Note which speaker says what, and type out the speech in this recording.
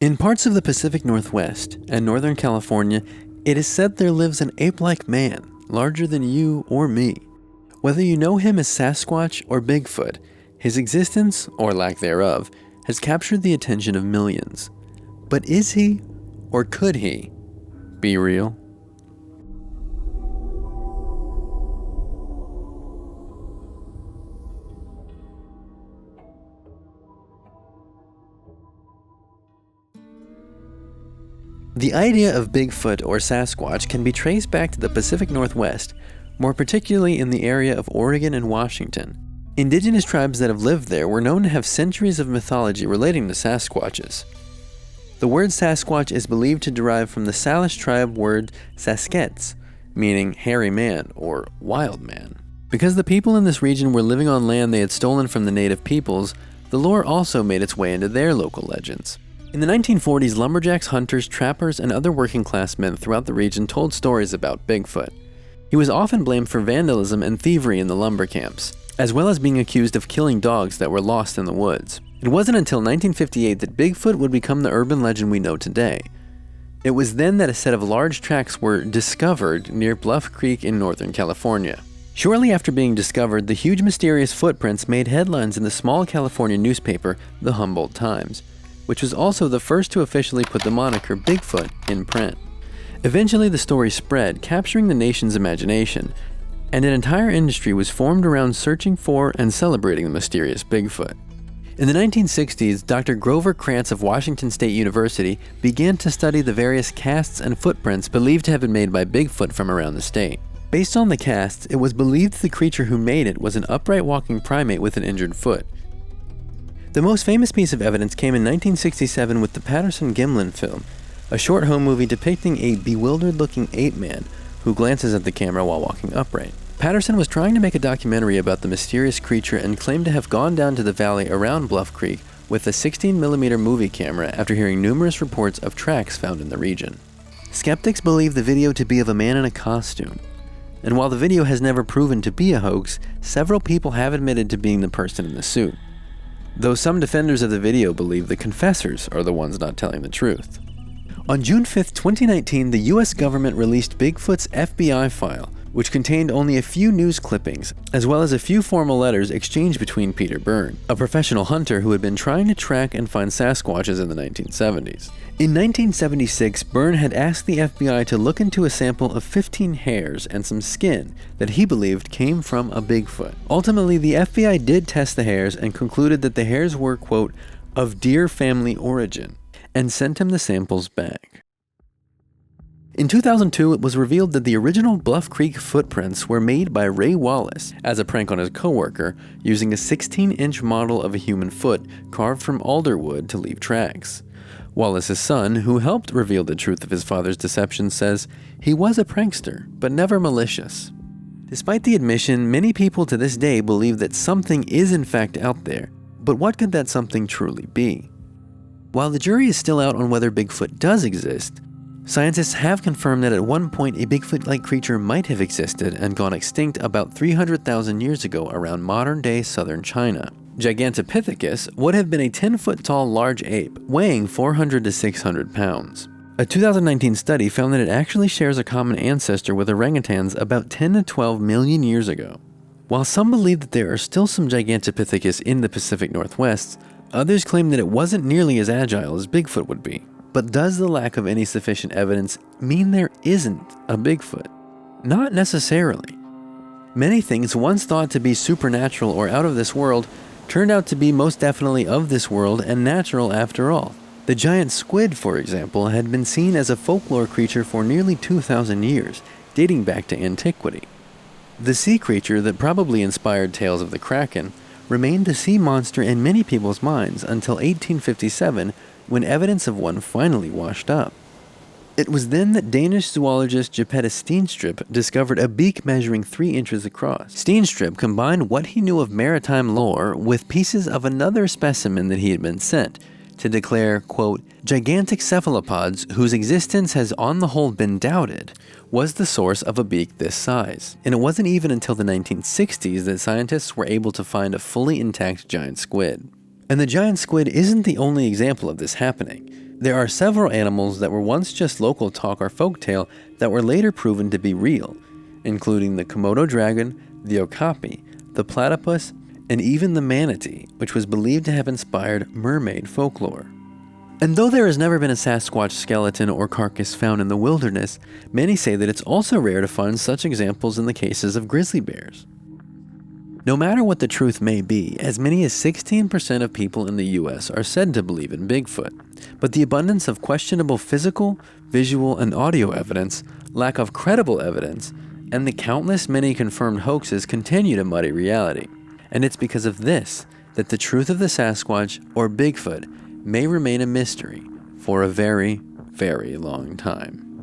Speaker 1: In parts of the Pacific Northwest and Northern California, it is said there lives an ape-like man, larger than you or me. Whether you know him as Sasquatch or Bigfoot, his existence, or lack thereof, has captured the attention of millions. But is he, or could he, be real? The idea of Bigfoot or Sasquatch can be traced back to the Pacific Northwest, more particularly in the area of Oregon and Washington. Indigenous tribes that have lived there were known to have centuries of mythology relating to Sasquatches. The word Sasquatch is believed to derive from the Salish tribe word Saskets, meaning hairy man or wild man. Because the people in this region were living on land they had stolen from the native peoples, the lore also made its way into their local legends. In the 1940s, lumberjacks, hunters, trappers, and other working-class men throughout the region told stories about Bigfoot. He was often blamed for vandalism and thievery in the lumber camps, as well as being accused of killing dogs that were lost in the woods. It wasn't until 1958 that Bigfoot would become the urban legend we know today. It was then that a set of large tracks were discovered near Bluff Creek in Northern California. Shortly after being discovered, the huge mysterious footprints made headlines in the small California newspaper, the Humboldt Times, which was also the first to officially put the moniker Bigfoot in print. Eventually the story spread, capturing the nation's imagination, and an entire industry was formed around searching for and celebrating the mysterious Bigfoot. In the 1960s, Dr. Grover Krantz of Washington State University began to study the various casts and footprints believed to have been made by Bigfoot from around the state. Based on the casts, it was believed the creature who made it was an upright walking primate with an injured foot. The most famous piece of evidence came in 1967 with the Patterson-Gimlin film, a short home movie depicting a bewildered-looking ape man who glances at the camera while walking upright. Patterson was trying to make a documentary about the mysterious creature and claimed to have gone down to the valley around Bluff Creek with a 16mm movie camera after hearing numerous reports of tracks found in the region. Skeptics believe the video to be of a man in a costume, and while the video has never proven to be a hoax, several people have admitted to being the person in the suit, though some defenders of the video believe the confessors are the ones not telling the truth. On June 5, 2019, the US government released Bigfoot's FBI file, which contained only a few news clippings, as well as a few formal letters exchanged between Peter Byrne, a professional hunter who had been trying to track and find Sasquatches in the 1970s. In 1976, Byrne had asked the FBI to look into a sample of 15 hairs and some skin that he believed came from a Bigfoot. Ultimately, the FBI did test the hairs and concluded that the hairs were, quote, of deer family origin, and sent him the samples back. In 2002, it was revealed that the original Bluff Creek footprints were made by Ray Wallace as a prank on his coworker, using a 16-inch model of a human foot carved from alder wood to leave tracks. Wallace's son, who helped reveal the truth of his father's deception, says he was a prankster, but never malicious. Despite the admission, many people to this day believe that something is in fact out there, but what could that something truly be? While the jury is still out on whether Bigfoot does exist, scientists have confirmed that at one point a Bigfoot-like creature might have existed and gone extinct about 300,000 years ago around modern-day southern China. Gigantopithecus would have been a 10-foot-tall large ape, weighing 400 to 600 pounds. A 2019 study found that it actually shares a common ancestor with orangutans about 10 to 12 million years ago. While some believe that there are still some Gigantopithecus in the Pacific Northwest, others claim that it wasn't nearly as agile as Bigfoot would be. But does the lack of any sufficient evidence mean there isn't a Bigfoot? Not necessarily. Many things once thought to be supernatural or out of this world turned out to be most definitely of this world and natural after all. The giant squid, for example, had been seen as a folklore creature for nearly 2,000 years, dating back to antiquity. The sea creature that probably inspired tales of the Kraken remained a sea monster in many people's minds until 1857, when evidence of one finally washed up. It was then that Danish zoologist Geppettus Steenstrup discovered a beak measuring 3 inches across. Steenstrup combined what he knew of maritime lore with pieces of another specimen that he had been sent to declare, quote, gigantic cephalopods whose existence has on the whole been doubted was the source of a beak this size. And it wasn't even until the 1960s that scientists were able to find a fully intact giant squid. And the giant squid isn't the only example of this happening. There are several animals that were once just local talk or folktale that were later proven to be real, including the Komodo dragon, the okapi, the platypus, and even the manatee, which was believed to have inspired mermaid folklore. And though there has never been a Sasquatch skeleton or carcass found in the wilderness, many say that it's also rare to find such examples in the cases of grizzly bears. No matter what the truth may be, as many as 16% of people in the US are said to believe in Bigfoot, but the abundance of questionable physical, visual, and audio evidence, lack of credible evidence, and the countless many confirmed hoaxes continue to muddy reality. And it's because of this that the truth of the Sasquatch or Bigfoot may remain a mystery for a very, very long time.